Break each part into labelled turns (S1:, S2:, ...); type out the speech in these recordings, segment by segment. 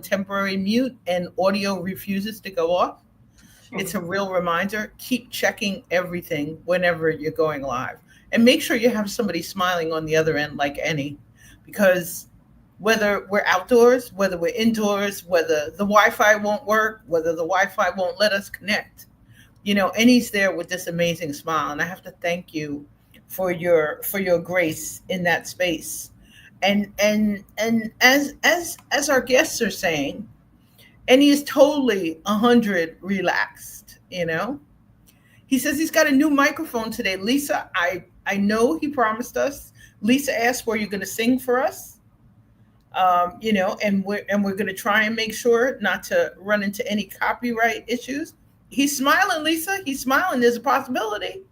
S1: temporary mute and audio refuses to go off, it's a real reminder. Keep checking everything whenever you're going live. And make sure you have somebody smiling on the other end like Eny, because whether we're outdoors, whether we're indoors, whether the Wi-Fi won't work, whether the Wi-Fi won't let us connect, Eny's there with this amazing smile. And I have to thank you for your grace in that space. And as our guests are saying, and he is totally 100 relaxed. He says he's got a new microphone today. Lisa, I know he promised us. Lisa asked, were you going to sing for us? And we're going to try and make sure not to run into any copyright issues. He's smiling, Lisa. He's smiling. There's a possibility.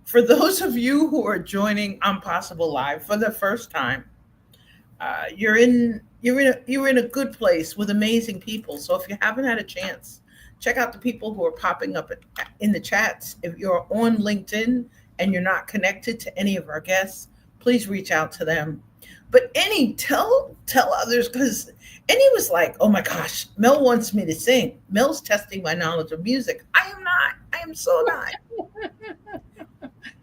S1: For those of you who are joining ImPossible Live for the first time, you're in a good place with amazing people. So if you haven't had a chance, check out the people who are popping up in the chats. If you're on LinkedIn and you're not connected to any of our guests, please reach out to them. But Eny, tell others, because Eny was like, oh my gosh, Mel wants me to sing. Mel's testing my knowledge of music. I am not. I am so not.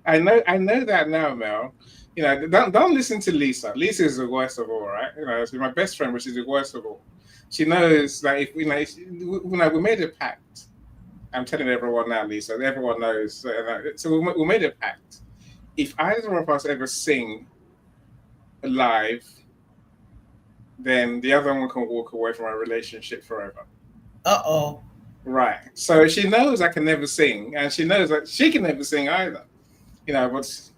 S2: I know that now, Mel. Don't listen to Lisa. Lisa is the worst of all, right? She's my best friend, but she's the worst of all. She knows that if we made a pact. I'm telling everyone now, Lisa. Everyone knows. So we made a pact. If either of us ever sing live, then the other one can walk away from our relationship forever.
S1: Uh-oh.
S2: Right. So she knows I can never sing, and she knows that she can never sing either. But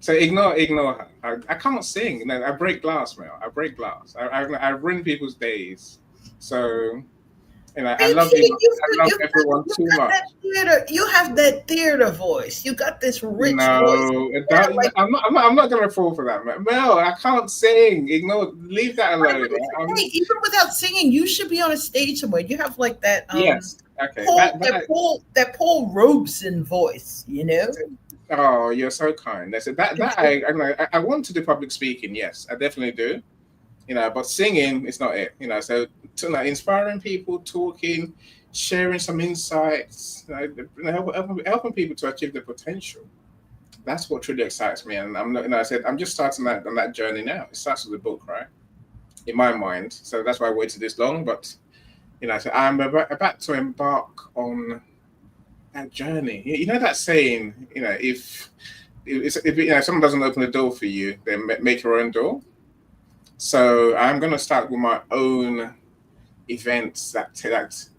S2: so ignore her. I can't sing. I break glass, Mel. I break glass. I ruin people's days. So I love you. I love everyone too much.
S1: You have that theater voice. You got this rich voice.
S2: No, I'm not gonna fall for that, Mel. I can't sing. Leave that alone.
S1: Hey, even without singing, you should be on a stage somewhere. You have like that.
S2: Yes. Okay.
S1: That Paul Robeson voice.
S2: Oh, you're so kind. I want to do public speaking. Yes, I definitely do. But singing is not it. So inspiring people, talking, sharing some insights, helping people to achieve their potential. That's what truly excites me. And I'm not. I said I'm just starting on that journey now. It starts with the book, right? In my mind. So that's why I waited this long. But so I'm about to embark on that journey. That saying. If someone doesn't open the door for you, then make your own door. So I'm going to start with my own events that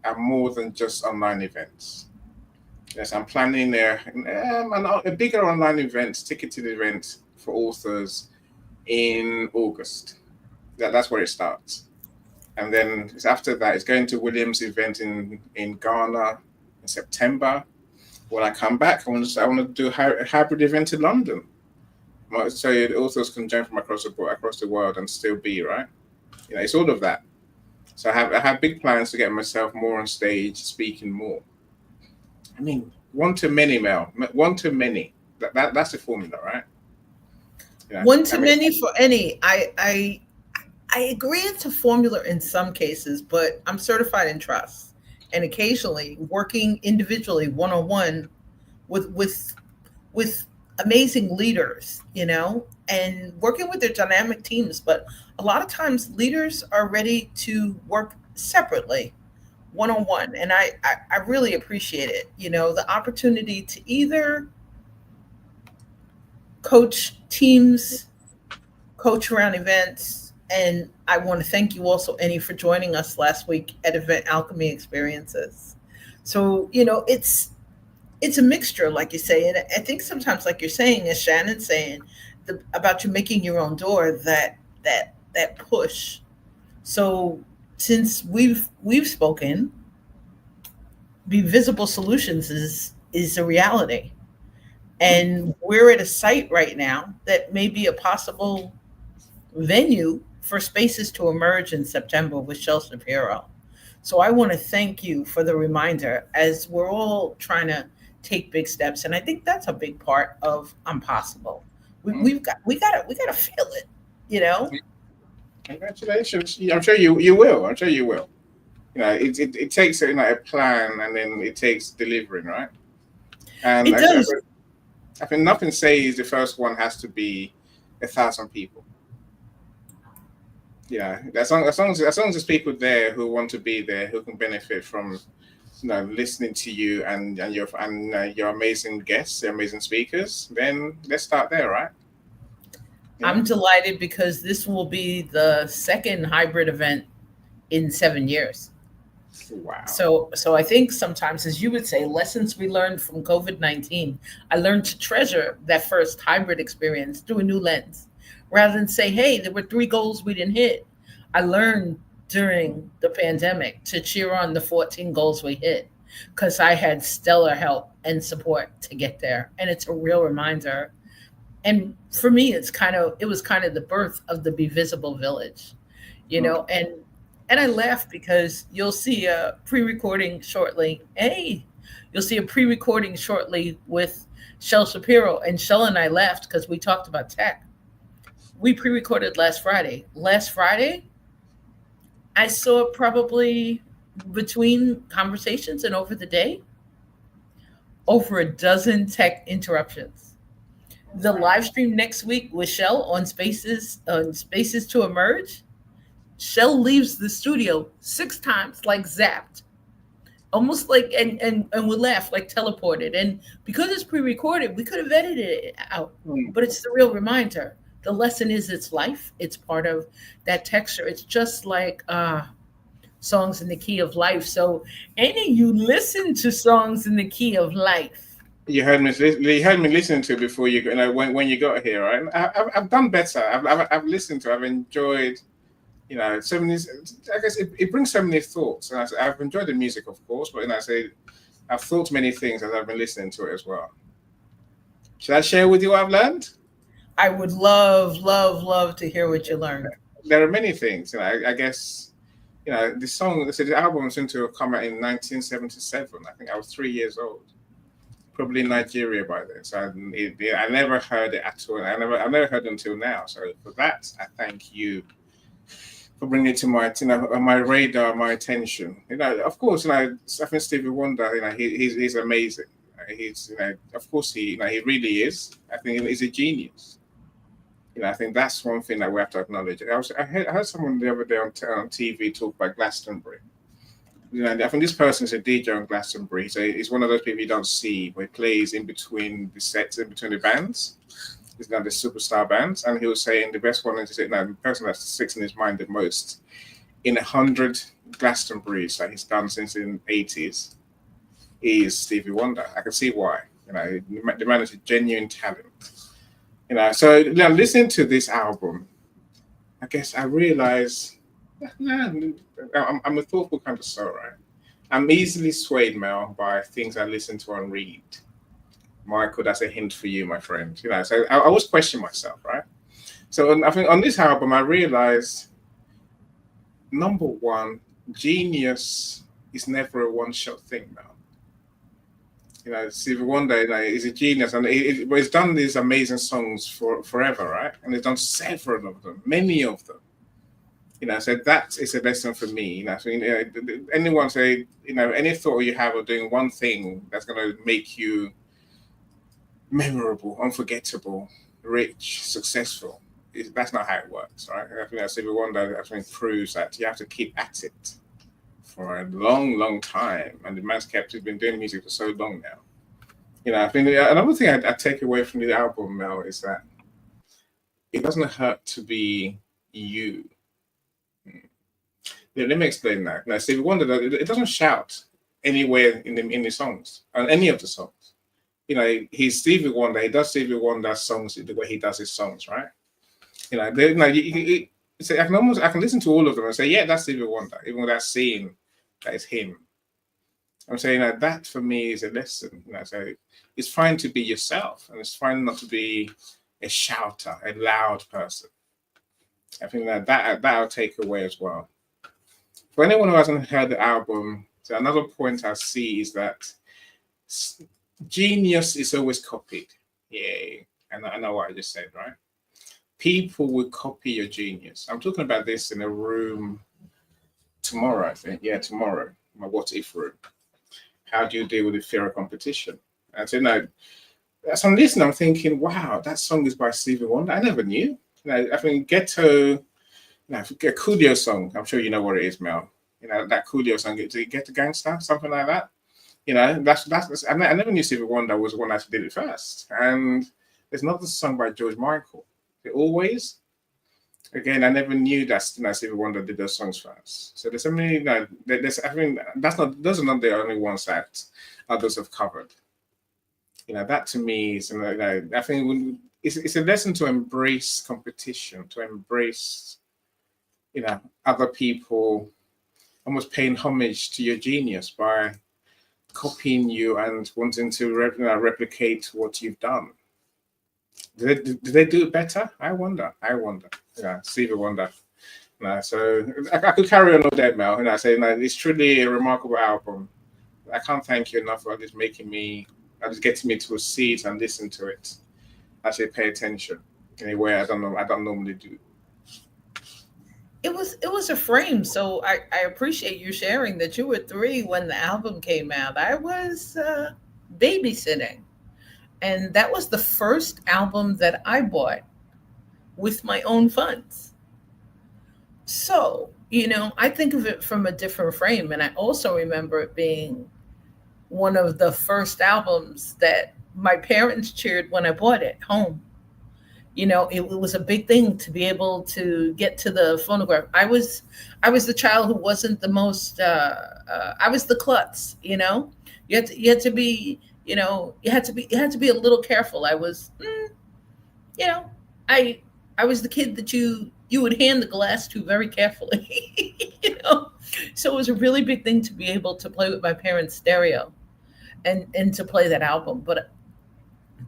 S2: are more than just online events. Yes, I'm planning a bigger online event, ticketed event for authors in August. That's where it starts. And then after that, it's going to Williams' event in Ghana in September. When I come back, I want to do a hybrid event in London. So the authors can join from across the world and still be right. It's all of that. So I have big plans to get myself more on stage, speaking more. I mean, one to many, Mel. One to many. That's the formula, right?
S1: One to many for Eny. I agree it's a formula in some cases, but I'm certified in trust, and occasionally working individually, one-on-one, with amazing leaders, and working with their dynamic teams. But a lot of times leaders are ready to work separately, one-on-one. And I really appreciate it. The opportunity to either coach teams, coach around events. And I want to thank you also, Eny, for joining us last week at Event Alchemy Experiences. So, it's a mixture, like you say. And I think sometimes, like you're saying, as Shannon's saying, about you making your own door, that push. So since we've spoken, Be Visible Solutions is a reality. And we're at a site right now that may be a possible venue for spaces to emerge in September with Shapiro. So I want to thank you for the reminder as we're all trying to take big steps. And I think that's a big part of ImPossible. We got to feel it,
S2: Congratulations. I'm sure you will. I'm sure you will. It takes a plan, and then it takes delivering, right? And
S1: It does.
S2: I think nothing says the first one has to be 1,000 people. Yeah, as long as there's people there who want to be there, who can benefit from listening to you and your amazing guests, your amazing speakers, then let's start there, right? Yeah.
S1: I'm delighted because this will be the second hybrid event in 7 years.
S2: Wow.
S1: So I think sometimes, as you would say, lessons we learned from COVID-19. I learned to treasure that first hybrid experience through a new lens, rather than say, "Hey, there were three goals we didn't hit." I learned during the pandemic to cheer on the 14 goals we hit because I had stellar help and support to get there, and it's a real reminder. And for me, it was kind of the birth of the Be Visible Village,
S2: Mm.
S1: and I laugh because you'll see a pre-recording shortly. Hey, you'll see a pre-recording shortly with Shell Shapiro, and Shell and I laughed because we talked about tech. We pre-recorded last Friday. Last Friday, I saw probably between conversations and over the day over a dozen tech interruptions. The
S2: Wow.
S1: live stream next week with Shell on Spaces to Emerge. Shell leaves the studio 6 times, like zapped, almost like, and we laugh, like teleported. And because it's pre-recorded, we could have edited it out,
S2: Mm.
S1: but it's the real reminder. The lesson is it's life. It's part of that texture. It's just like songs in the key of life. So, any you listen to songs in the key of life.
S2: You heard me listening to it before when you got here, right? I've done better. I've listened to. I've enjoyed. So many. I guess it brings so many thoughts, and I've enjoyed the music, of course, but I say I've thought many things as I've been listening to it as well. Should I share with you what I've learned?
S1: I would love, love, love to hear what you learned.
S2: There are many things. I guess the song. So the album seemed to have come out in 1977. I think I was 3 years old, probably in Nigeria by then. So I never heard it at all. I've never heard it until now. So for that, I thank you for bringing it to my radar, my attention. Of course, I think Stevie Wonder. He's amazing. He's of course he really is. I think he's a genius. I think that's one thing that we have to acknowledge. I heard someone the other day on TV talk about Glastonbury. I think this person is a DJ on Glastonbury. So he's one of those people you don't see, where he plays in between the sets, in between the bands. He's now the superstar bands, and he was saying the best one is the person that sticks in his mind the most in 100 Glastonburys that he's done since in the 80s is Stevie Wonder. I can see why. The man is a genuine talent. So listening to this album, I guess I realize I'm a thoughtful kind of soul, right? I'm easily swayed, Mel, by things I listen to and read. Michael, that's a hint for you, my friend. So I always question myself, right? So I think on this album, I realized, number one, genius is never a one-shot thing now. Stevie Wonder is a genius, and he's done these amazing songs for forever, right? And he's done several of them, many of them. So that is a lesson for me. So, anyone say, any thought you have of doing one thing that's going to make you memorable, unforgettable, rich, successful, that's not how it works, right? I think that Stevie Wonder actually proves that you have to keep at it for a long, long time, and the man's he's been doing music for so long now. I think another thing I take away from the album, Mel, is that it doesn't hurt to be you. Let me explain that. Now, Stevie Wonder, it doesn't shout anywhere in the songs, on any of the songs. He's Stevie Wonder. He does Stevie Wonder songs the way he does his songs, right? I can listen to all of them and say, yeah, that's Stevie Wonder, even without seeing that it's him. I'm saying that for me is a lesson. So it's fine to be yourself, and it's fine not to be a shouter, a loud person. I think that I'll take away as well. For anyone who hasn't heard the album, so another point I see is that genius is always copied. Yay. I know what I just said, right? people will copy your genius. I'm talking about this in a room tomorrow, I think. Yeah, tomorrow. My what if room. How do you deal with the fear of competition? And so, as I'm listening, I'm thinking, wow, that song is by Stevie Wonder. I never knew. I think Ghetto, a Coolio song. I'm sure you know what it is, Mel. That Coolio song, Get to Gangsta, something like that. That's I never knew Stevie Wonder was the one that did it first. And there's another song by George Michael, The Always. Again, I never knew that Stevie Wonder did those songs first. So there's so many. There's I mean those are not the only ones that others have covered. That to me is, I think it's a lesson to embrace competition, to embrace, other people almost paying homage to your genius by copying you and wanting to replicate what you've done. Did they do it better? I wonder. Yeah, Stevie Wonder. So I could carry on all that, Mel. And I say, it's truly a remarkable album. I can't thank you enough for just getting me to a seat and listen to it. Actually, pay attention in a way I don't normally do.
S1: It was a frame, so I appreciate you sharing that you were 3 when the album came out. I was babysitting, and that was the first album that I bought with my own funds. So, I think of it from a different frame, and I also remember it being one of the first albums that my parents cheered when I bought it home. It was a big thing to be able to get to the phonograph. I was the child who wasn't the most. I was the klutz. You had to be. You had to be a little careful. I was. You know, I I was the kid that you would hand the glass to very carefully. So it was a really big thing to be able to play with my parents' stereo and to play that album. But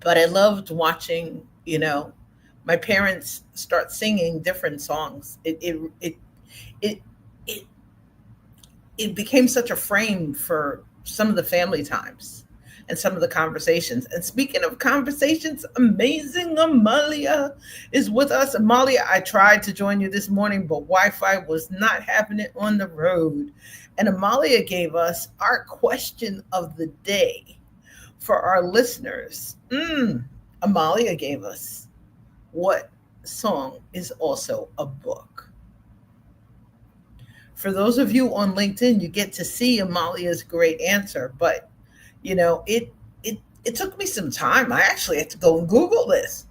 S1: I loved watching, my parents start singing different songs. It it it became such a frame for some of the family times and some of the conversations. And speaking of conversations, amazing Amalia is with us. Amalia, I tried to join you this morning, but Wi-Fi was not having it on the road. And Amalia gave us our question of the day for our listeners. Amalia gave us, what song is also a book? For those of you on LinkedIn, you get to see Amalia's great answer, but it took me some time. I actually had to go and Google this,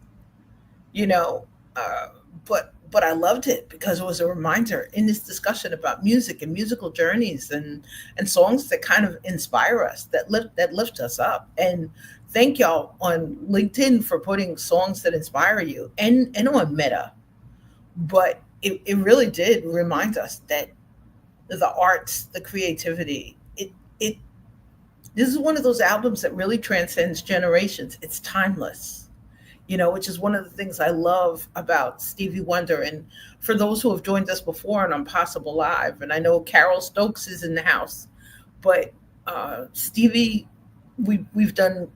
S1: you know, uh, but I loved it because it was a reminder in this discussion about music and musical journeys and songs that kind of inspire us, that lift us up. And thank y'all on LinkedIn for putting songs that inspire you and on Meta. But it really did remind us that the arts, the creativity, it this is one of those albums that really transcends generations. It's timeless, which is one of the things I love about Stevie Wonder. And for those who have joined us before on ImPossible Live, and I know Carol Stokes is in the house, but Stevie, we've done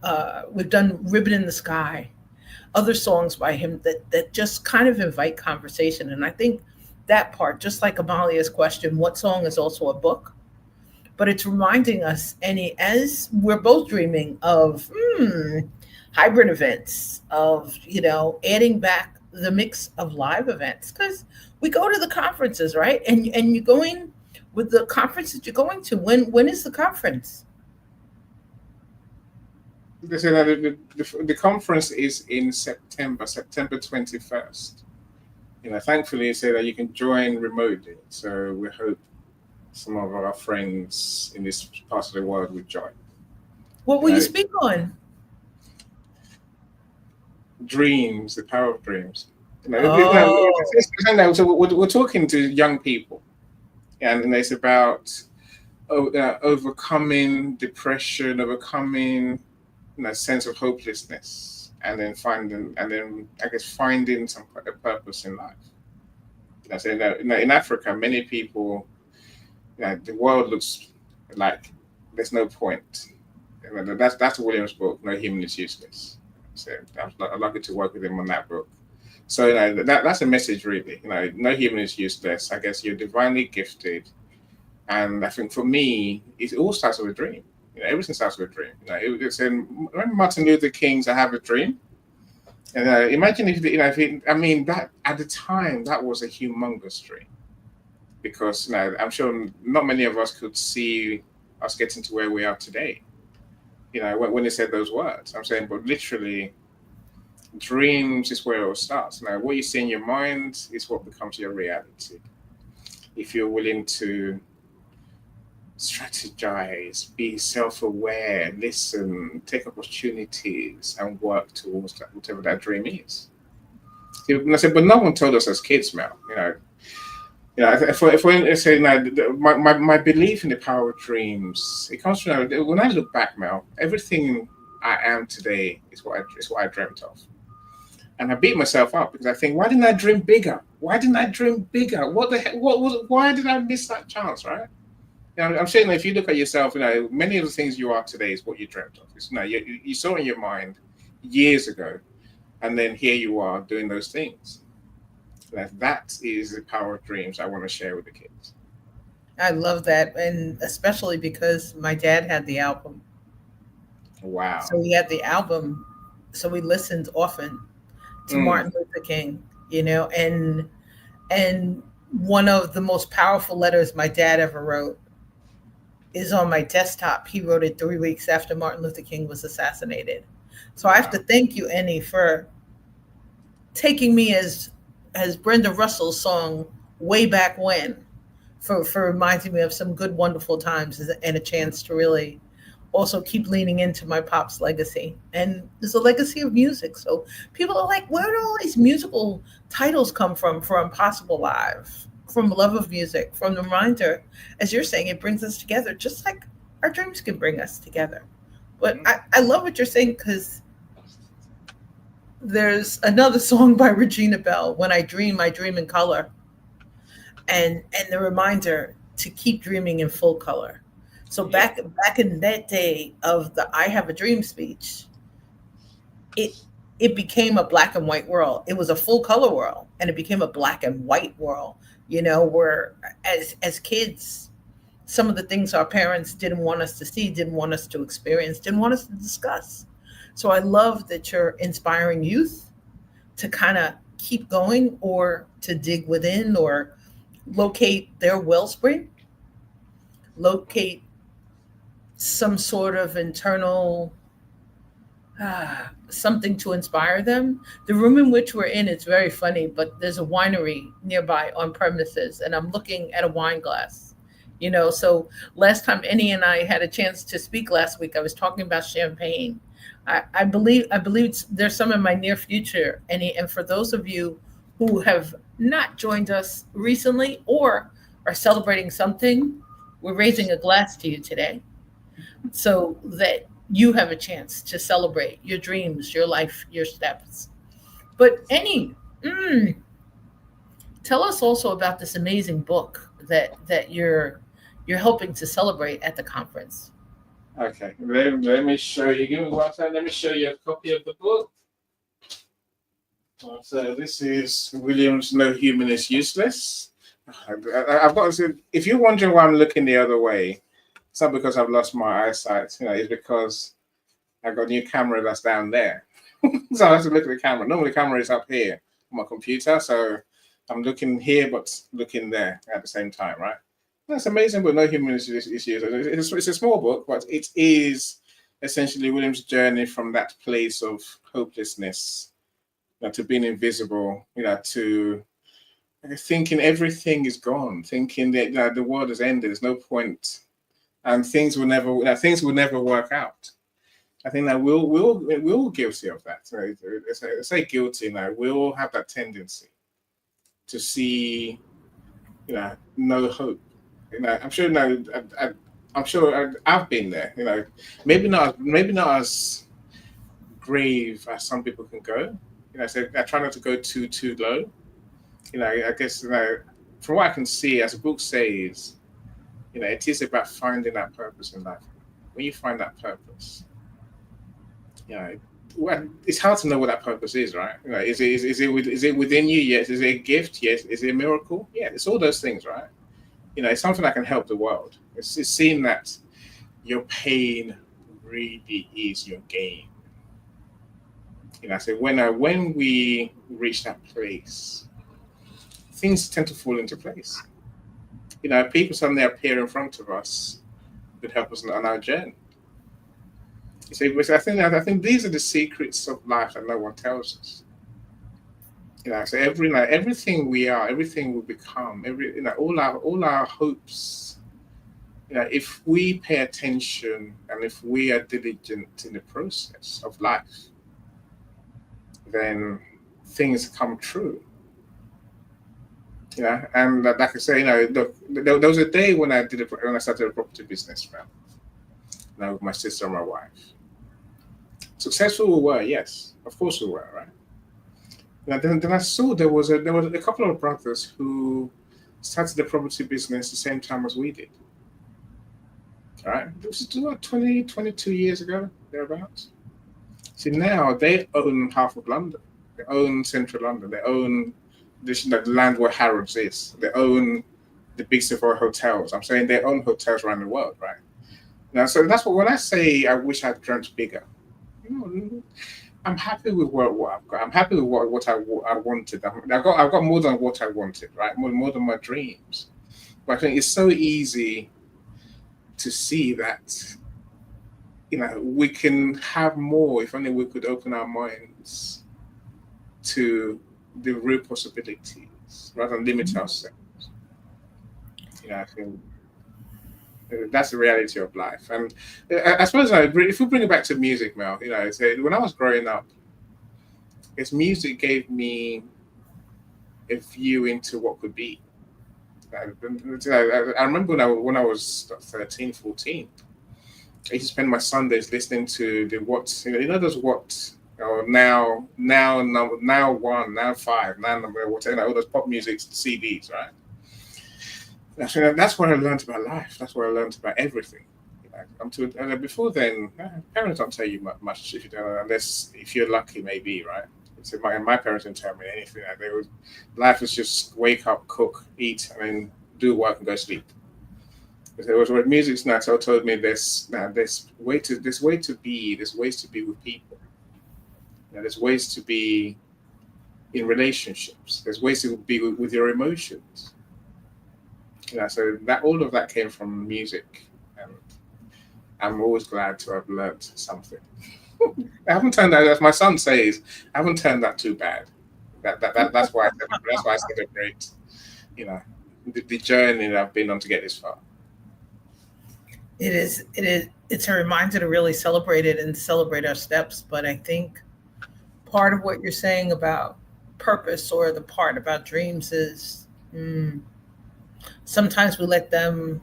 S1: Ribbon in the Sky, other songs by him that just kind of invite conversation. And I think that part, just like Amalia's question, what song is also a book? But it's reminding us, Annie, as we're both dreaming of hybrid events, of adding back the mix of live events, because we go to the conferences, right? And you're going with the conference that you're going to. When is the conference?
S2: They say that the conference is in September 21st. Thankfully, they say that you can join remotely. So we hope some of our friends in this part of the world will join.
S1: What will you speak on?
S2: Dreams, the power of dreams.
S1: Oh,
S2: So we're talking to young people, and it's about overcoming depression, overcoming sense of hopelessness, and then finding some purpose in life. I say that in Africa, many people, the world looks like there's no point. That's Williams' book. No human is useless. So I'm lucky to work with him on that book. So that's a message really. No human is useless. I guess you're divinely gifted, and I think for me, it all starts with a dream. Everything starts with a dream. It's in remember Martin Luther King's "I Have a Dream." And imagine I mean, that at the time that was a humongous dream, because I'm sure not many of us could see us getting to where we are today. When they said those words, I'm saying, but literally, dreams is where it all starts. Now, what you see in your mind is what becomes your reality. If you're willing to strategize, be self-aware, listen, take opportunities, and work towards that, whatever that dream is. And I said, but no one told us as kids, Mel. If we say my belief in the power of dreams, it comes from when I look back, Mel. Everything I am today is what I dreamt of. And I beat myself up because I think, why didn't I dream bigger? Why didn't I dream bigger? What the heck? What was? Why did I miss that chance? Right? I'm saying if you look at yourself, many of the things you are today is what you dreamt of. It's, you saw in your mind years ago, and then here you are doing those things. That is the power of dreams I want to share with the kids.
S1: I love that, and especially because my dad had the album.
S2: Wow.
S1: So we had the album, so we listened often to
S2: Mm.
S1: Martin Luther King, and one of the most powerful letters my dad ever wrote is on my desktop. He wrote it 3 weeks after Martin Luther King was assassinated. So I have to
S2: Wow.
S1: thank you, Eny, for taking me as Brenda Russell's song "Way Back When" for reminding me of some good, wonderful times and a chance to really also keep leaning into my pop's legacy. And there's a legacy of music. So people are like, where do all these musical titles come from for Impossible Live? From love of music, from the reminder, as you're saying, it brings us together, just like our dreams can bring us together. But
S2: Mm.
S1: I love what you're saying because there's another song by Regina Bell, "When I dream in color," and the reminder to keep dreaming in full color. So
S2: Yeah.
S1: back in that day of the "I Have a Dream" speech, it it became a black and white world. It was a full color world, and it became a black and white world. Where as kids, some of the things our parents didn't want us to see, didn't want us to experience, didn't want us to discuss. So I love that you're inspiring youth to kind of keep going, or to dig within, or locate their wellspring, locate some sort of internal something to inspire them. The room in which we're in, it's very funny, but there's a winery nearby on premises, and I'm looking at a wine glass. So last time Eny and I had a chance to speak last week, I was talking about champagne. I believe there's some in my near future, and for those of you who have not joined us recently or are celebrating something, we're raising a glass to you today so that you have a chance to celebrate your dreams, your life, your steps. But tell us also about this amazing book that you're helping to celebrate at the conference.
S2: Okay. Let me show you. Give me one second. Let me show you a copy of the book. So this is William's "No Human is Useless." I've got to say, if you're wondering why I'm looking the other way, it's not because I've lost my eyesight. It's because I've got a new camera that's down there. So I have to look at the camera. Normally, the camera is up here on my computer, so I'm looking here but looking there at the same time, right? That's amazing, but no human is used. It's a small book, but it is essentially William's journey from that place of hopelessness, to being invisible, to thinking everything is gone, thinking that the world has ended, there's no point, and things will never work out. I think that we're all guilty of that. Right? Say guilty now. We all have that tendency to see, no hope. I'm sure. I'm sure I've been there. Maybe not as grave as some people can go. So I try not to go too low. I guess from what I can see, as the book says, it is about finding that purpose in life. When you find that purpose, you know, well, it's hard to know what that purpose is, right? Is it within you? Yes. Is it a gift? Yes. Is it a miracle? Yeah. It's all those things, right? It's something that can help the world. It's seeing that your pain really is your gain. So when we reach that place, things tend to fall into place. People suddenly appear in front of us that help us on our journey. Which I think these are the secrets of life that no one tells us. So everything we are, everything we become, all our hopes. If we pay attention and if we are diligent in the process of life, then things come true. And like I say, look, there was a day when I started a property business, man. With my sister and my wife. Successful we were, yes, of course we were, right? Then I saw there was a couple of brothers who started the property business the same time as we did. All right, this is about 22 years ago, thereabouts. See, now they own half of London. They own central London. They own the land where Harrods is. They own the big Savoy hotels. I'm saying they own hotels around the world, right? So that's when I say I wish I'd dreamt bigger. I'm happy with what I've got. I'm happy with what I wanted. I've got more than what I wanted, right? More than my dreams. But I think it's so easy to see that we can have more if only we could open our minds to the real possibilities rather than limit ourselves. I think that's the reality of life. And I suppose if we bring it back to music, Mel, when I was growing up, music gave me a view into what could be. I remember when I was 13, 14, I used to spend my Sundays listening to the those what or now one, now five, now number whatever, all those pop music CDs, right? That's where I learned about life. That's where I learned about everything. Before then, parents don't tell you much if you don't, unless if you're lucky, maybe, right? So my parents didn't tell me anything. Life was just wake up, cook, eat, and then do work and go sleep. There was what music now told me there's ways to be. There's ways to be with people. There's ways to be in relationships. There's ways to be with your emotions. So that all of that came from music, and I'm always glad to have learned something. I haven't turned out, as my son says, I haven't turned out too bad. That's why I celebrate, the journey that I've been on to get this far.
S1: It's a reminder to really celebrate it and celebrate our steps. But I think part of what you're saying about purpose or the part about dreams is sometimes we let them,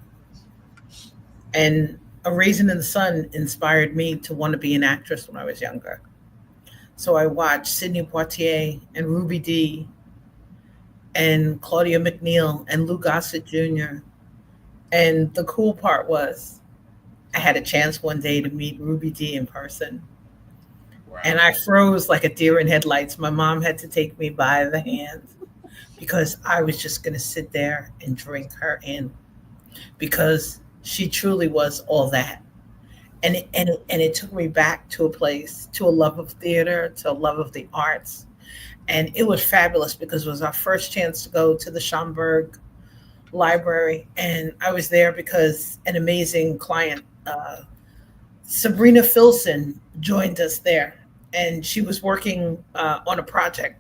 S1: and A Raisin in the Sun inspired me to want to be an actress when I was younger. So I watched Sidney Poitier and Ruby Dee and Claudia McNeil and Lou Gossett Jr. And the cool part was I had a chance one day to meet Ruby Dee in person. Wow. And I froze like a deer in headlights. My mom had to take me by the hand because I was just going to sit there and drink her in, because she truly was all that. And it took me back to a place, to a love of theater, to a love of the arts. And it was fabulous because it was our first chance to go to the Schomburg Library. And I was there because an amazing client, Sabrina Filson, joined us there. And she was working on a project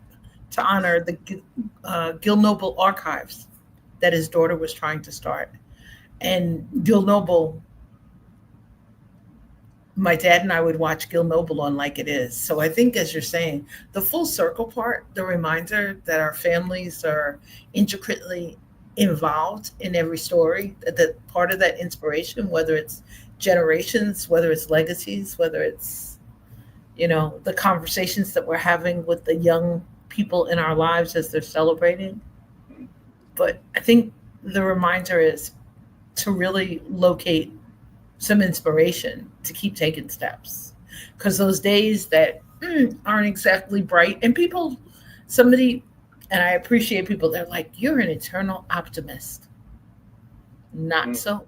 S1: to honor the Gil Noble Archives that his daughter was trying to start. And Gil Noble, my dad and I would watch Gil Noble on Like It Is. So I think, as you're saying, the full circle part, the reminder that our families are intricately involved in every story, that part of that inspiration, whether it's generations, whether it's legacies, whether it's, the conversations that we're having with the young people in our lives as they're celebrating. But I think the reminder is to really locate some inspiration to keep taking steps. Because those days that aren't exactly bright. And people, somebody, and I appreciate people, they're like, you're an eternal optimist. Not
S2: Mm.
S1: so.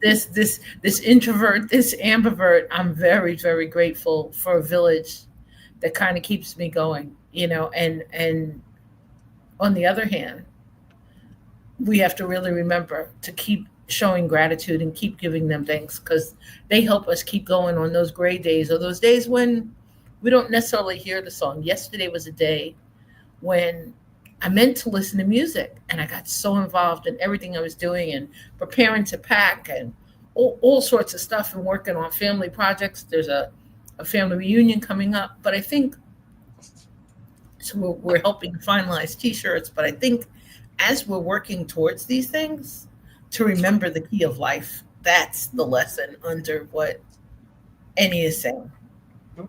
S1: This introvert, this ambivert, I'm very, very grateful for a village that kind of keeps me going, and on the other hand, we have to really remember to keep showing gratitude and keep giving them thanks because they help us keep going on those gray days or those days when we don't necessarily hear the song. Yesterday was a day when I meant to listen to music and I got so involved in everything I was doing and preparing to pack and all sorts of stuff and working on family projects. There's a family reunion coming up, but I think so we're helping finalize t-shirts, but I think as we're working towards these things, to remember the key of life. That's the lesson under what Eny is saying.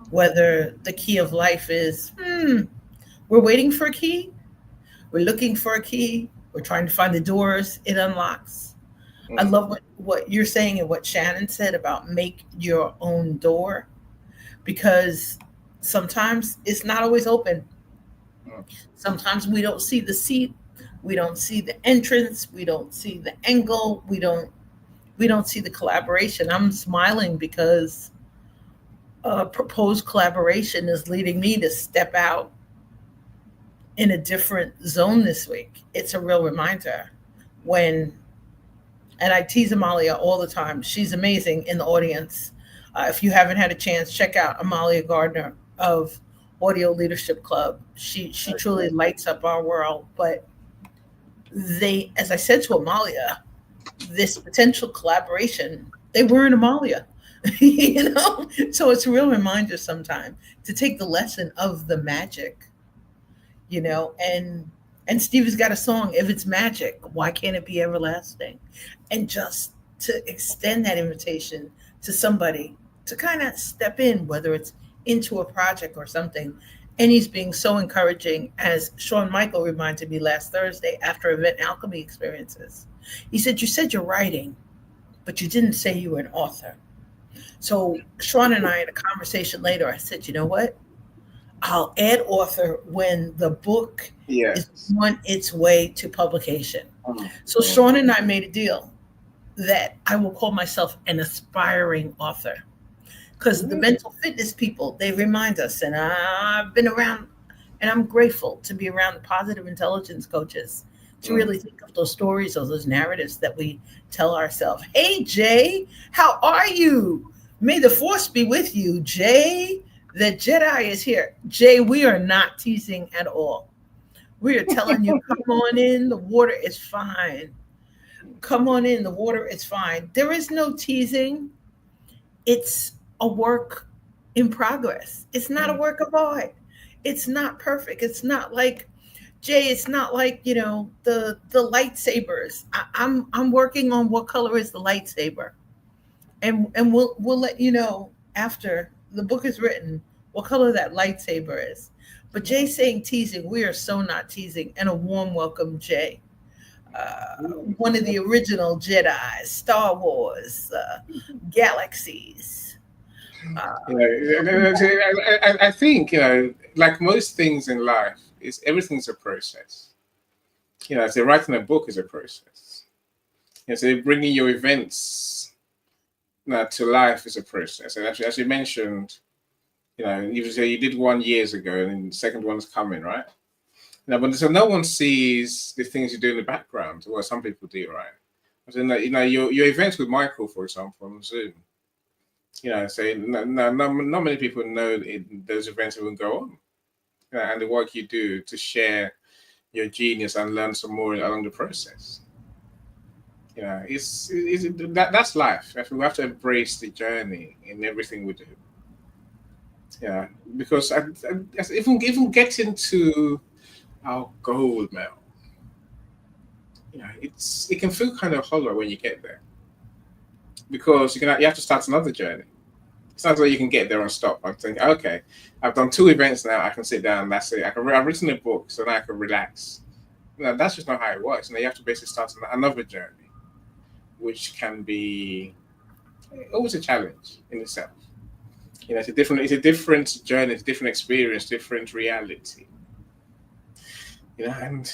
S1: Whether the key of life is, we're waiting for a key, we're looking for a key, we're trying to find the doors it unlocks. I
S2: Mm.
S1: love what you're saying and what Shannon said about make your own door because sometimes it's not always open.
S2: Mm.
S1: Sometimes we don't see the seat, we don't see the entrance, we don't see the angle, we don't see the collaboration. I'm smiling because a proposed collaboration is leading me to step out in a different zone this week. It's a real reminder when, and I tease Amalia all the time. She's amazing in the audience. If you haven't had a chance, check out Amalia Gardner of Audio Leadership Club. She truly lights up our world. But they, as I said to Amalia, this potential collaboration, they weren't Amalia. So it's a real reminder sometimes to take the lesson of the magic, and Steve has got a song, if it's magic, why can't it be everlasting? And just to extend that invitation to somebody to kind of step in, whether it's into a project or something. And he's being so encouraging, as Sean Michael reminded me last Thursday after Event Alchemy Experiences. He said you're writing, but you didn't say you were an author. So Sean and I, in a conversation later, I said, you know what? I'll add author when the book is
S2: Yes.
S1: on its way to publication.
S2: Mm.
S1: So
S2: Mm.
S1: Sean and I made a deal that I will call myself an aspiring author because the
S2: Mm.
S1: mental fitness people, they remind us, and I've been around, and I'm grateful to be around the positive intelligence coaches to
S2: Mm.
S1: really think of those stories or those narratives that we tell ourselves. Hey, Jay, how are you? May the force be with you, Jay. The Jedi is here. Jay, we are not teasing at all. We are telling you, come on in, the water is fine. Come on in, the water is fine. There is no teasing. It's a work in progress. It's not a
S2: Mm.
S1: work of art. It's not perfect. It's not like Jay. It's not like the lightsabers. I'm working on what color is the lightsaber, and we'll let you know after the book is written what color that lightsaber is. But Jay saying teasing, we are so not teasing, and a warm welcome, Jay. One of the original Jedi, Star Wars, galaxies. Uh,
S2: I think like most things in life, is everything's a process. So writing a book is a process. So bringing your events to life is a process. And actually, as you mentioned, you say you did one years ago, and the second one's coming, right? But so no one sees the things you do in the background. Well, some people do, right? So, your events with Michael, for example, on Zoom. So not many people know those events will go on, and the work you do to share your genius and learn some more along the process. That's life. We have to embrace the journey in everything we do. Yeah, because even getting to our goal now, it can feel kind of hollow when you get there because you have to start another journey. It's not like you can get there and stop. I'm thinking, okay, I've done two events now. I can sit down. That's it. I've written a book, so now I can relax. That's just not how it works. You have to basically start another journey, which can be always a challenge in itself. It's a different journey, it's a different experience, different reality. And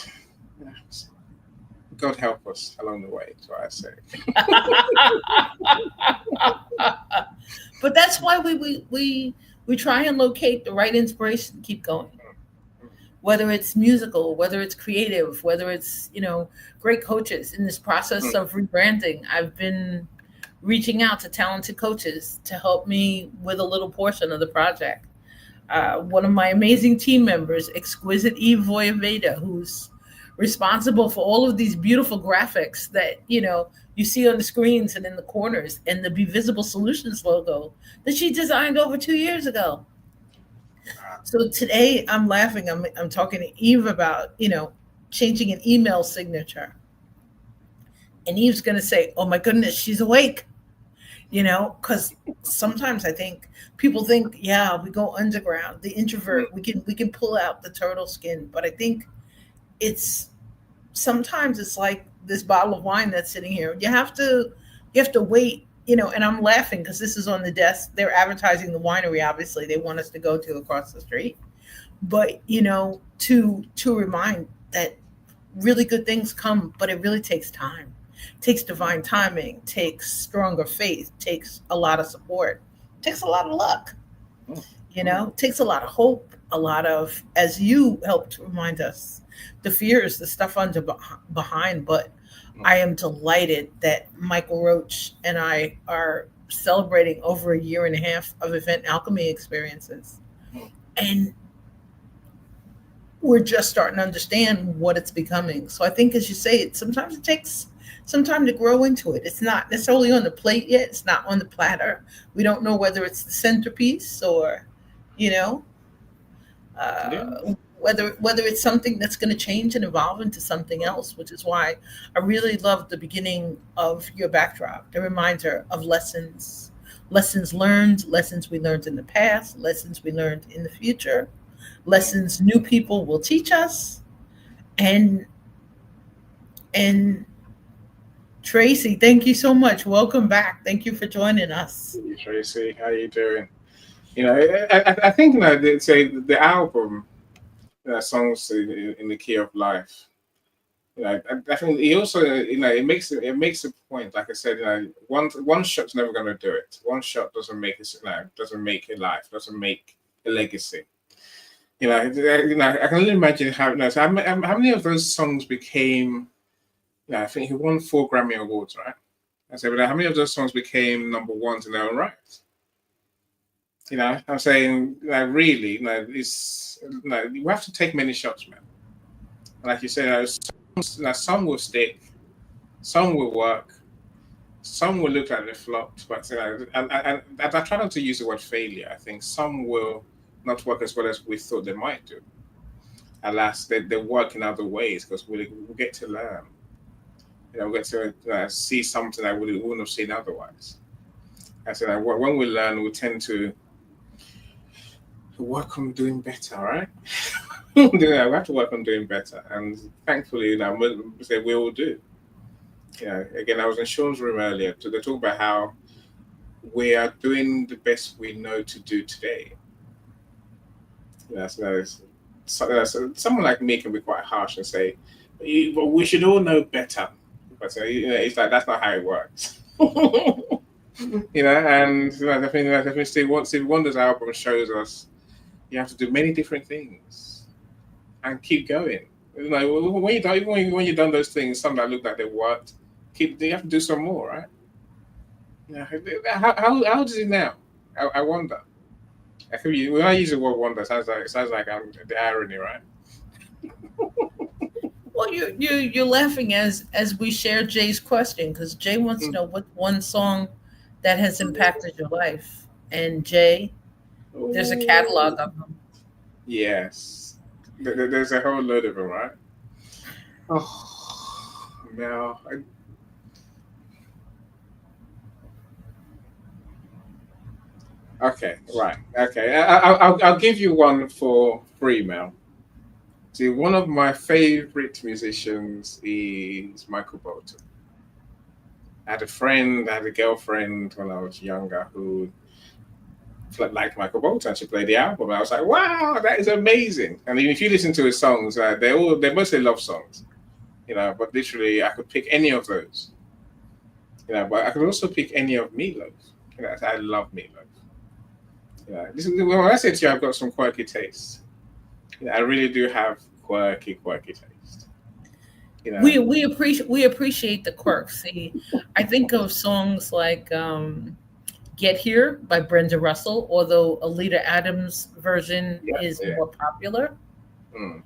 S2: God help us along the way. That's what I say.
S1: But that's why we try and locate the right inspiration to keep going. Whether it's musical, whether it's creative, whether it's great coaches. In this process of rebranding, I've been reaching out to talented coaches to help me with a little portion of the project. One of my amazing team members, exquisite Eve Voyaveda, who's responsible for all of these beautiful graphics that you see on the screens and in the corners, and the Be Visible Solutions logo that she designed over 2 years ago. So today I'm laughing. I'm talking to Eve about changing an email signature, and Eve's going to say, "Oh my goodness, she's awake." Because sometimes I think people think, yeah, we go underground, the introvert, we can pull out the turtle skin, but I think it's sometimes it's like this bottle of wine that's sitting here. You have to wait. And I'm laughing because this is on the desk. They're advertising the winery. Obviously, they want us to go to across the street. But to remind that really good things come, but it really takes time. It takes divine timing. Takes stronger faith. Takes a lot of support. Takes a lot of luck. Takes a lot of hope. A lot of, as you helped remind us, the fears, the stuff under behind. But I am delighted that Michael Roach and I are celebrating over a year and a half of event alchemy experiences. And we're just starting to understand what it's becoming. So I think, as you say, sometimes it takes some time to grow into it. It's not necessarily on the plate yet. It's not on the platter. We don't know whether it's the centerpiece or, you know, whether it's something that's going to change and evolve into something else, which is why I really love the beginning of your backdrop, the reminder of lessons learned, lessons we learned in the past, lessons we learned in the future, lessons new people will teach us. And and Tracy, thank you so much. Welcome back. Thank you for joining us.
S2: Hey, Tracy, how you doing? I think they say the album, songs in the key of life. I think he also, it makes a point. Like I said, one shot's never going to do it. One shot doesn't make it. Doesn't make a life. Doesn't make a legacy. I can only imagine so how many of those songs became. I think he won 4 Grammy awards, right? I said, but how many of those songs became number ones in their own right? I'm saying, really, we have to take many shots, man. Like you said, some will stick, some will work, some will look like they flopped, but and I try not to use the word failure. I think some will not work as well as we thought they might do. Alas, they work in other ways because we get to learn. We get to see something that we wouldn't have seen otherwise. I said, when we learn, we tend to work on doing better, right? We have to work on doing better, and thankfully, we all do. Again, I was in Sean's room earlier. They talk about how we are doing the best we know to do today. So someone like me can be quite harsh and say, "But we should all know better." But it's like that's not how it works. And I think Steve Wonder's album shows us you have to do many different things and keep going. When you've done those things, some that look like they worked, you have to do some more, right? How does it now? I wonder. When I use the word wonder, it sounds like I'm the irony, right?
S1: Well, you're laughing as we share Jay's question, because Jay wants to know what one song that has impacted your life. And Jay, there's a catalog of them.
S2: Yes, there's a whole load of them, right? Oh, no. Okay, right. Okay, I'll give you one for free, Mel. See, one of my favorite musicians is Michael Bolton. I had a girlfriend when I was younger who like Michael Bolton. She played the album. I was like, wow, that is amazing. And even if you listen to his songs, they're mostly love songs, But literally, I could pick any of those, But I could also pick any of Meatloaf. I love Meatloaf. When I say to you, I've got some quirky taste. I really do have quirky taste.
S1: We appreciate the quirks. See, I think of songs like "Get Here" by Brenda Russell, although Alita Adams' version is more popular.
S2: Mm.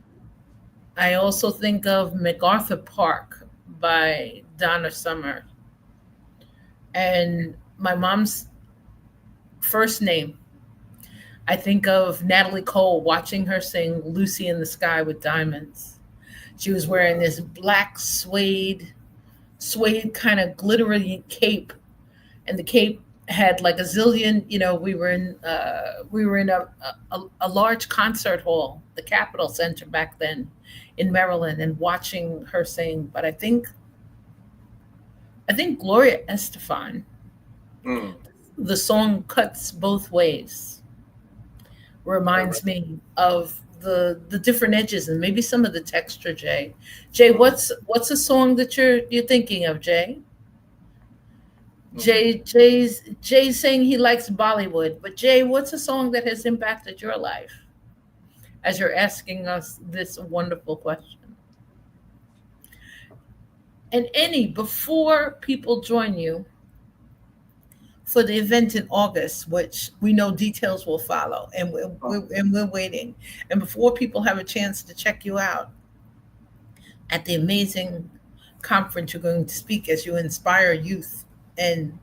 S1: I also think of "MacArthur Park" by Donna Summer, and my mom's first name. I think of Natalie Cole, watching her sing "Lucy in the Sky with Diamonds." She was wearing this black suede kind of glittery cape, and the cape had like a zillion. We were in a large concert hall, the Capitol Center back then in Maryland, and watching her sing. But I think Gloria Estefan,
S2: Mm.
S1: the song "Cuts Both Ways" reminds me of the different edges and maybe some of the texture. Jay, what's a song that you're thinking of, Jay? Jay's saying he likes Bollywood, but Jay, what's a song that has impacted your life as you're asking us this wonderful question? And Eny, before people join you for the event in August, which we know details will follow, and we're waiting. And before people have a chance to check you out at the amazing conference you're going to speak as you inspire youth and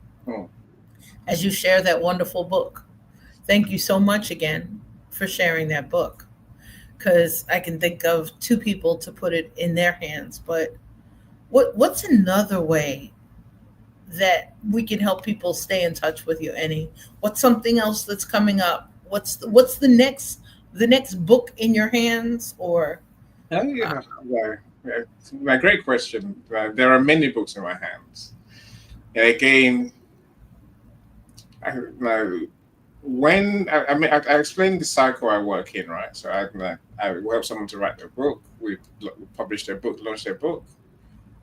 S1: as you share that wonderful book. Thank you so much again for sharing that book, because I can think of two people to put it in their hands. But what's another way that we can help people stay in touch with you, Eny? What's something else that's coming up? What's the next book in your hands? Or
S2: My great question. There are many books in my hands. And again, I explained the cycle I work in, right? So I help someone to write their book. We publish their book, launch their book.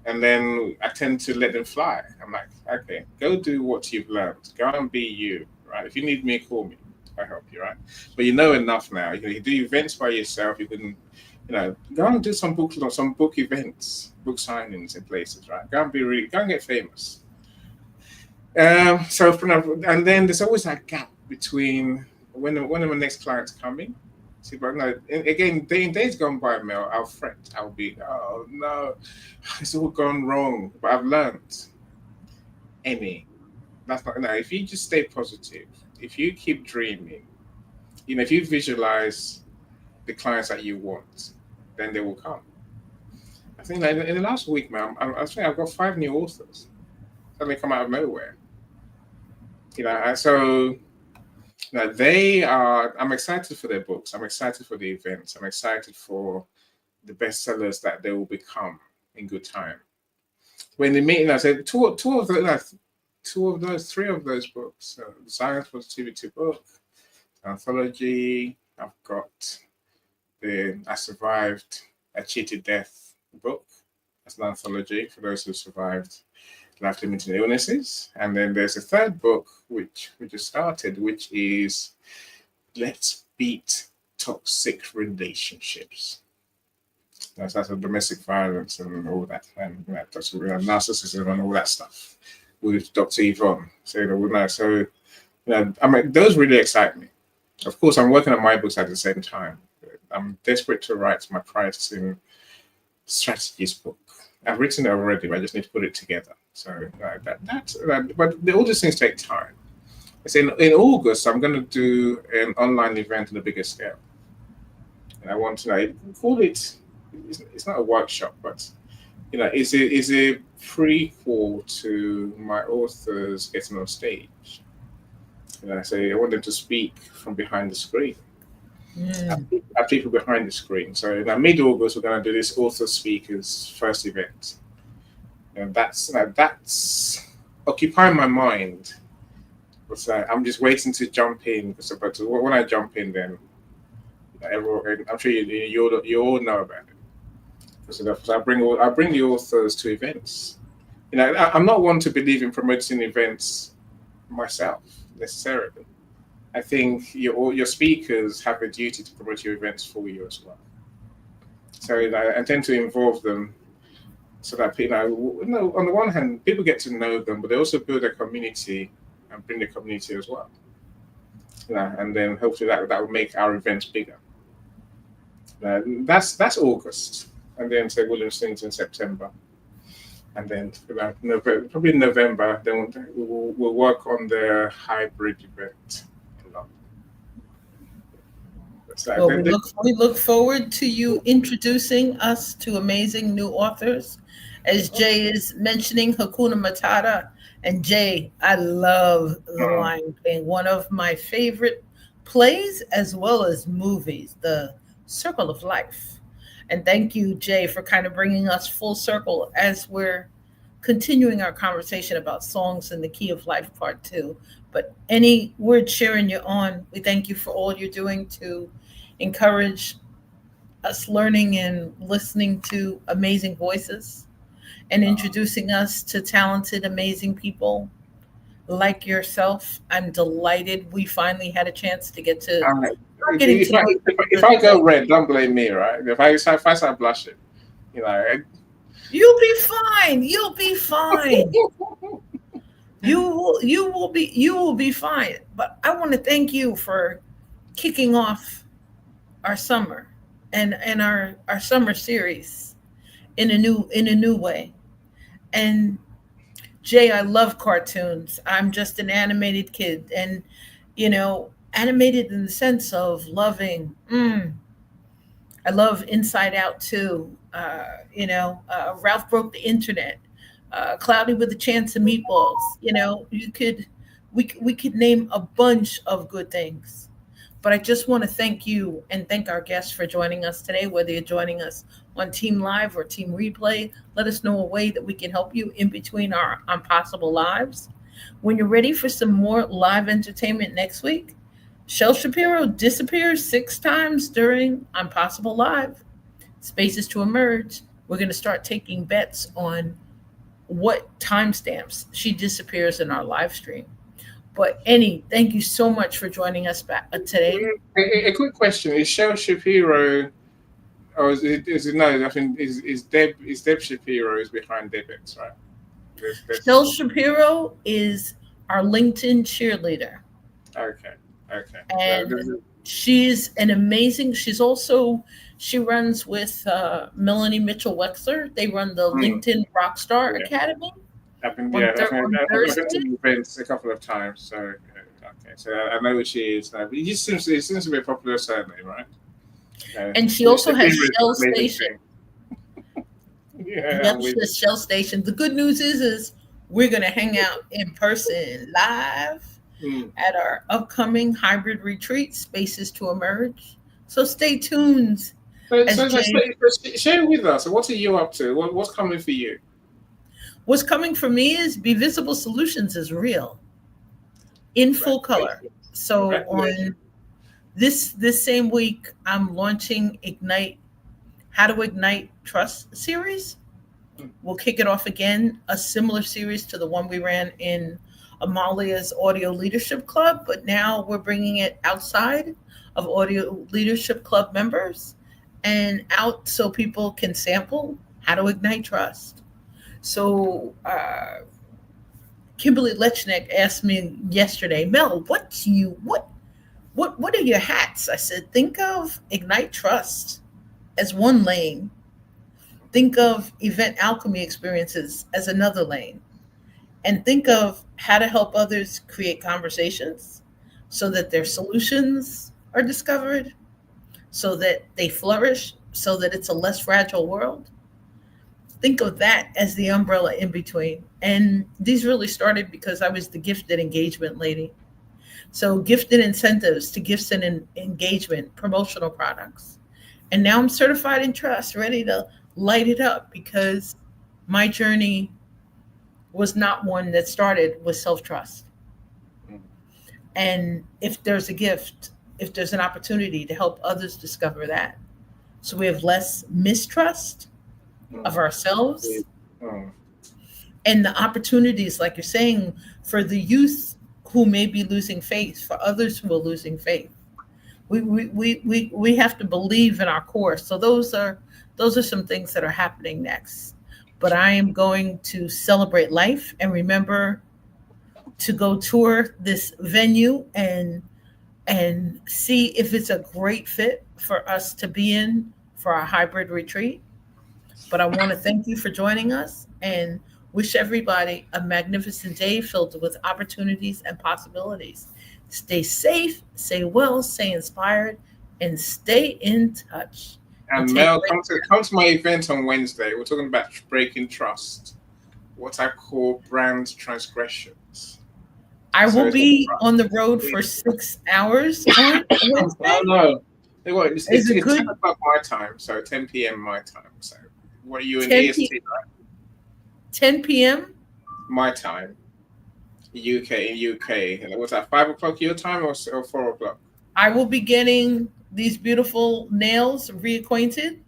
S2: And then I tend to let them fly. I'm like, okay, go do what you've learned. Go and be you, right? If you need me, call me. I'll help you, right? But you know enough now. You do events by yourself. You can, go and do some book events, book signings in places, right? Go and get famous. And then there's always that gap between when are my next clients coming. See, but no, again, days gone by, Mel, I'll fret. I'll be, oh no, it's all gone wrong. But I've learned, that's not, no, if you just stay positive, if you keep dreaming, if you visualize the clients that you want, then they will come. I think like in the last week, man, I think I've got 5 new authors. Suddenly come out of nowhere. So they are. I'm excited for their books. I'm excited for the events. I'm excited for the bestsellers that they will become in good time. When they meet, I said two of those, 3 of those books. The Science Positivity book, anthology. I've got the I Survived a Cheated Death book. That's an anthology for those who survived life-limiting illnesses. And then there's a 3rd book which we just started, which is Let's Beat Toxic Relationships. That's domestic violence and all that, and narcissism and all that stuff with Dr. Yvonne. So those really excite me. Of course, I'm working on my books at the same time. I'm desperate to write my pricing strategies book. I've written it already, but I just need to put it together. So but all these things take time. I say in August, I'm going to do an online event on a bigger scale. And I want to call it. It's not a workshop, but it's a prequel to my authors getting on stage. I want them to speak from behind the screen. Have people behind the screen. So mid-August, we're going to do this author speakers first event, and that's occupying my mind So I'm just waiting to jump in. So, but when I jump in, then everyone, I'm sure you all know about it. So I bring the authors to events. I'm not one to believe in promoting events myself necessarily. I think your speakers have a duty to promote your events for you as well. So I tend to involve them so that on the one hand, people get to know them, but they also build a community and bring the community as well. And then hopefully that will make our events bigger. That's August, and then say Williamson's in September, and then November, probably in November, then we'll work on the hybrid event.
S1: Well, we look forward to you introducing us to amazing new authors. As Jay is mentioning, Hakuna Matata. And Jay, I love The Lion King, one of my favorite plays as well as movies, The Circle of Life. And thank you, Jay, for kind of bringing us full circle as we're continuing our conversation about songs in the key of life, part 2. But any word sharing you're on, we thank you for all you're doing to encourage us learning and listening to amazing voices and introducing us to talented, amazing people like yourself. I'm delighted we finally had a chance to get to
S2: if I go red, don't blame me, right? If I start blushing,
S1: you'll be fine. You'll be fine. You will be fine. But I want to thank you for kicking off our summer and our summer series in a new way. And Jay, I love cartoons. I'm just an animated kid, and animated in the sense of loving. I love Inside Out too. Ralph Broke the Internet. Cloudy with a Chance of Meatballs. We could name a bunch of good things. But I just want to thank you and thank our guests for joining us today, whether you're joining us on Team Live or Team Replay. Let us know a way that we can help you in between our impossible lives. When you're ready for some more live entertainment next week, Shell Shapiro disappears 6 times during ImPossible Live. Spaces to emerge. We're going to start taking bets on what timestamps she disappears in our live stream. But Eny, thank you so much for joining us back today.
S2: A quick question: is Shell Shapiro, or is it no? I think is Deb Shapiro is behind Debex, right?
S1: Shell Shapiro is our LinkedIn cheerleader.
S2: Okay.
S1: And she's an amazing. She runs with Melanie Mitchell Wexler. They run the LinkedIn Rockstar Academy.
S2: I've been to events a couple of times, so okay. So I know what she is now. It seems to be a popular surname, right?
S1: And she also has Shell Station.
S2: Yeah,
S1: the Shell Station. The good news is we're going to hang out in person live at our upcoming hybrid retreat, Spaces to Emerge. So stay tuned.
S2: Share with us. What are you up to? What's coming for you?
S1: What's coming for me is Be Visible Solutions is real in full color. So on this same week, I'm launching Ignite, How to Ignite Trust series. We'll kick it off again, a similar series to the one we ran in Amalia's Audio Leadership Club, but now we're bringing it outside of Audio Leadership Club members and out so people can sample how to ignite trust. So Kimberly Lechnick asked me yesterday, Mel, what are your hats? I said, think of Ignite Trust as one lane. Think of event alchemy experiences as another lane. And think of how to help others create conversations so that their solutions are discovered, so that they flourish, so that it's a less fragile world. Think of that as the umbrella in between. And these really started because I was the gifted engagement lady. So gifted incentives to gifts and engagement, promotional products. And now I'm certified in trust, ready to light it up because my journey was not one that started with self-trust. And if there's a gift, if there's an opportunity to help others discover that, so we have less mistrust of
S2: Mm.
S1: ourselves,
S2: Mm.
S1: and the opportunities, like you're saying, for the youth who may be losing faith, for others who are losing faith. We have to believe in our course. So those are some things that are happening next. But I am going to celebrate life and remember to go tour this venue and see if it's a great fit for us to be in for our hybrid retreat. But I want to thank you for joining us and wish everybody a magnificent day filled with opportunities and possibilities. Stay safe, stay well, stay inspired, and stay in touch. And
S2: And
S1: take
S2: Mel,
S1: great
S2: come to my event on Wednesday. We're talking about breaking trust, what I call brand transgressions.
S1: I
S2: So
S1: will
S2: it's a
S1: be on the road for 6 hours on
S2: oh
S1: Wednesday.
S2: no. It's,
S1: Is it
S2: it's 10
S1: good?
S2: o'clock my time, so 10 p.m. my time. So what are you in
S1: 10
S2: EST?
S1: p 10 p.m.
S2: My time. UK in UK. And what's that, 5 o'clock your time or 4 o'clock?
S1: I will be getting these beautiful nails reacquainted.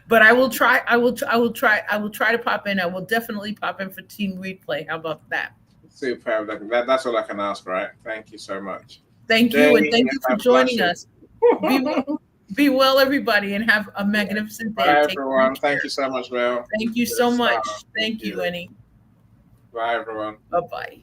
S1: But I will try. I will try to pop in. I will definitely pop in for team replay. How about that?
S2: Superb. That's all I can ask, right? Thank you so much.
S1: Thank
S2: Day,
S1: you, and thank you for
S2: have
S1: joining
S2: flashes.
S1: us. Be be well, everybody, and have a magnificent day.
S2: Bye,
S1: Take great
S2: everyone. Thank
S1: care.
S2: you so much, Mel.
S1: Thank you
S2: You're a
S1: so
S2: star.
S1: much.
S2: Thank
S1: Thank you,
S2: you.
S1: Eny.
S2: Bye, everyone.
S1: Bye bye.